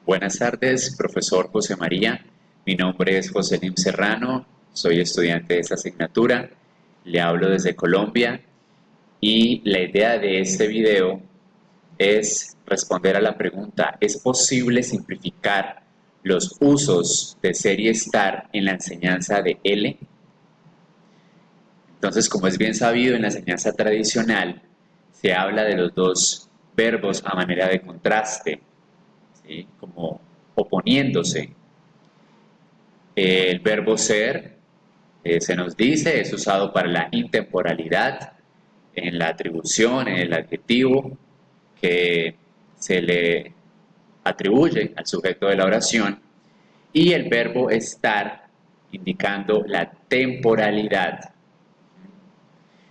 Buenas tardes, profesor José María. Mi nombre es José Lim Serrano, soy estudiante de esta asignatura. Le hablo desde Colombia y la idea de este video es responder a la pregunta: ¿es posible simplificar los usos de serie estar en la enseñanza de L? Entonces, como es bien sabido, en la enseñanza tradicional se habla de los dos verbos a manera de contraste, ¿sí? Como oponiéndose. El verbo ser, se nos dice, es usado para la intemporalidad, en la atribución, en el adjetivo que se le atribuye al sujeto de la oración, y el verbo estar indicando la temporalidad.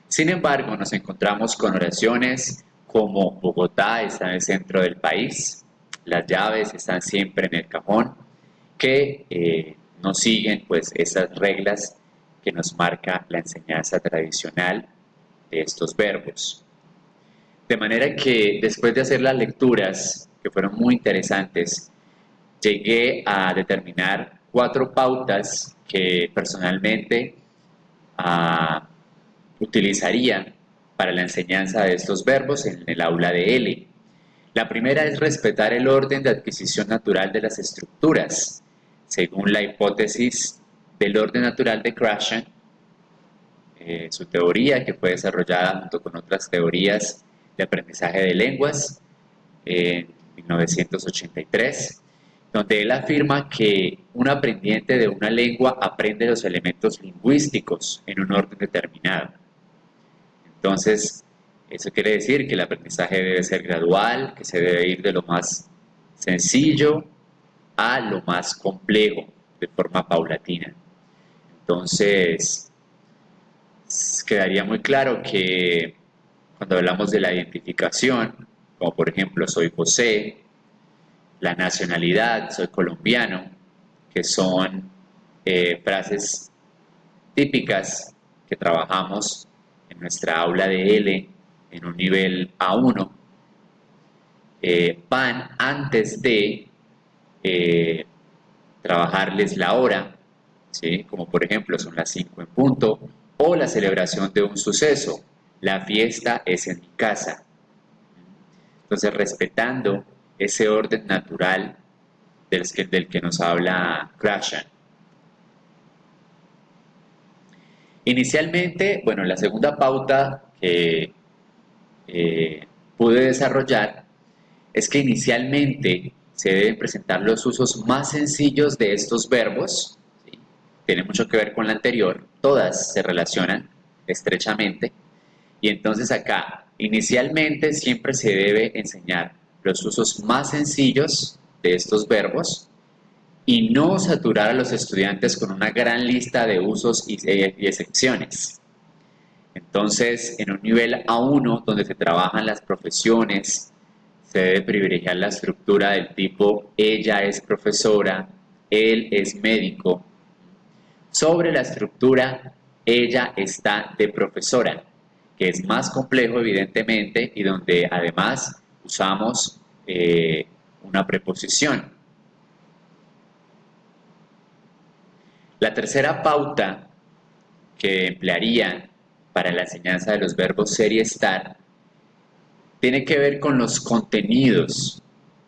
Sin embargo, nos encontramos con oraciones como Bogotá está en el centro del país, las llaves están siempre en el cajón, que no siguen pues esas reglas que nos marca la enseñanza tradicional de estos verbos. De manera que después de hacer las lecturas, que fueron muy interesantes, llegué a determinar 4 pautas que personalmente ah, utilizaría para la enseñanza de estos verbos en el aula de L. La primera es respetar el orden de adquisición natural de las estructuras, según la hipótesis del orden natural de Krashen, su teoría que fue desarrollada junto con otras teorías de aprendizaje de lenguas en 1983, donde él afirma que un aprendiente de una lengua aprende los elementos lingüísticos en un orden determinado. Entonces, eso quiere decir que el aprendizaje debe ser gradual, que se debe ir de lo más sencillo a lo más complejo, de forma paulatina. Entonces, quedaría muy claro que cuando hablamos de la identificación, como por ejemplo soy José, la nacionalidad, soy colombiano, que son frases típicas que trabajamos en nuestra aula de L en un nivel A1, van antes de eh, trabajarles la hora, ¿sí? Como por ejemplo son las 5 en punto, o la celebración de un suceso, la fiesta es en mi casa. Entonces, respetando ese orden natural del que nos habla Krashen. Inicialmente, bueno, la segunda pauta que pude desarrollar es que inicialmente se deben presentar los usos más sencillos de estos verbos, ¿sí? Tiene mucho que ver con la anterior, todas se relacionan estrechamente, y entonces acá inicialmente siempre se debe enseñar los usos más sencillos de estos verbos y no saturar a los estudiantes con una gran lista de usos y excepciones. Entonces, en un nivel A1, donde se trabajan las profesiones, se debe privilegiar la estructura del tipo ella es profesora, él es médico, sobre la estructura ella está de profesora, que es más complejo evidentemente y donde además usamos una preposición. La tercera pauta que emplearía para la enseñanza de los verbos ser y estar tiene que ver con los contenidos,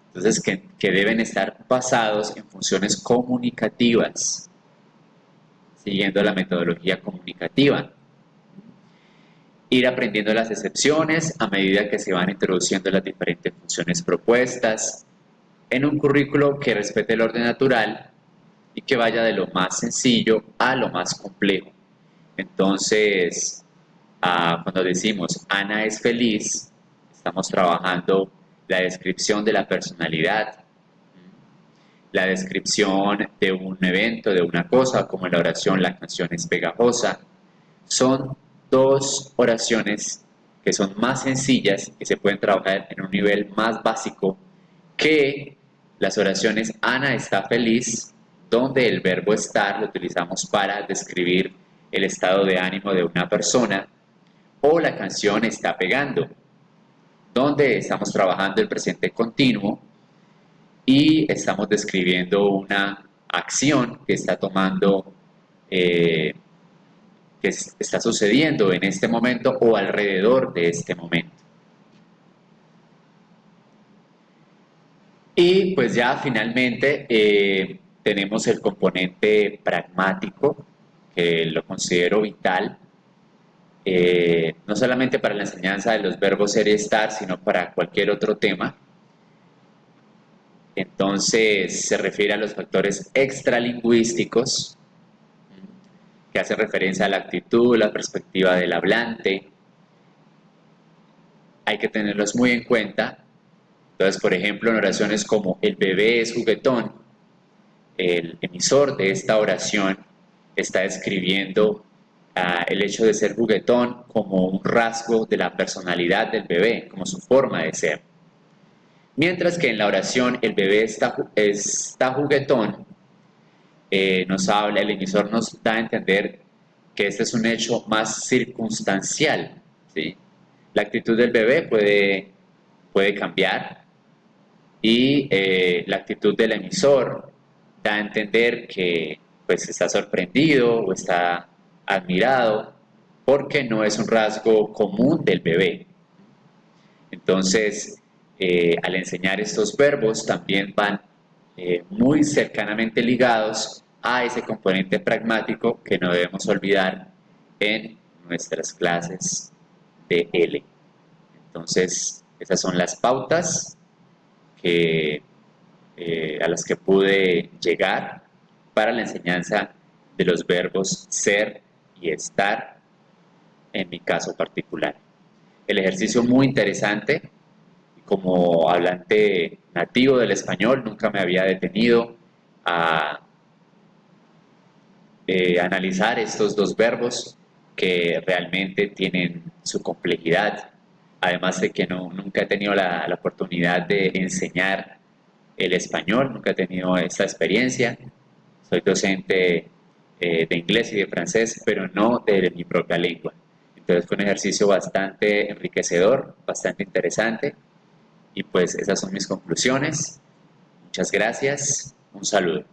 entonces que deben estar basados en funciones comunicativas, siguiendo la metodología comunicativa. Ir aprendiendo las excepciones a medida que se van introduciendo las diferentes funciones propuestas en un currículo que respete el orden natural y que vaya de lo más sencillo a lo más complejo. Entonces, cuando decimos Ana es feliz, estamos trabajando la descripción de la personalidad, la descripción de un evento, de una cosa, como en la oración la canción es pegajosa. Son dos oraciones que son más sencillas, que se pueden trabajar en un nivel más básico que las oraciones Ana está feliz, donde el verbo estar lo utilizamos para describir el estado de ánimo de una persona, o la canción está pegando, donde estamos trabajando el presente continuo y estamos describiendo una acción que está tomando, está sucediendo en este momento o alrededor de este momento. Y pues ya finalmente tenemos el componente pragmático, que lo considero vital, no solamente para la enseñanza de los verbos ser y estar, sino para cualquier otro tema. Entonces se refiere a los factores extralingüísticos, que hacen referencia a la actitud, la perspectiva del hablante. Hay que tenerlos muy en cuenta. Entonces, por ejemplo, en oraciones como el bebé es juguetón, el emisor de esta oración está describiendo el hecho de ser juguetón como un rasgo de la personalidad del bebé, como su forma de ser. Mientras que en la oración el bebé está juguetón, nos habla, el emisor nos da a entender que este es un hecho más circunstancial, ¿sí? La actitud del bebé puede cambiar y la actitud del emisor da a entender que pues está sorprendido o está admirado porque no es un rasgo común del bebé. Entonces, al enseñar estos verbos también van muy cercanamente ligados a ese componente pragmático que no debemos olvidar en nuestras clases de L. Entonces, esas son las pautas que, a las que pude llegar para la enseñanza de los verbos ser y estar en mi caso particular. El ejercicio muy interesante, como hablante nativo del español, nunca me había detenido a analizar estos dos verbos que realmente tienen su complejidad. Además de que nunca he tenido la oportunidad de enseñar el español, nunca he tenido esta experiencia. Soy docente de inglés y de francés, pero no de mi propia lengua. Entonces fue un ejercicio bastante enriquecedor, bastante interesante. Y pues esas son mis conclusiones. Muchas gracias. Un saludo.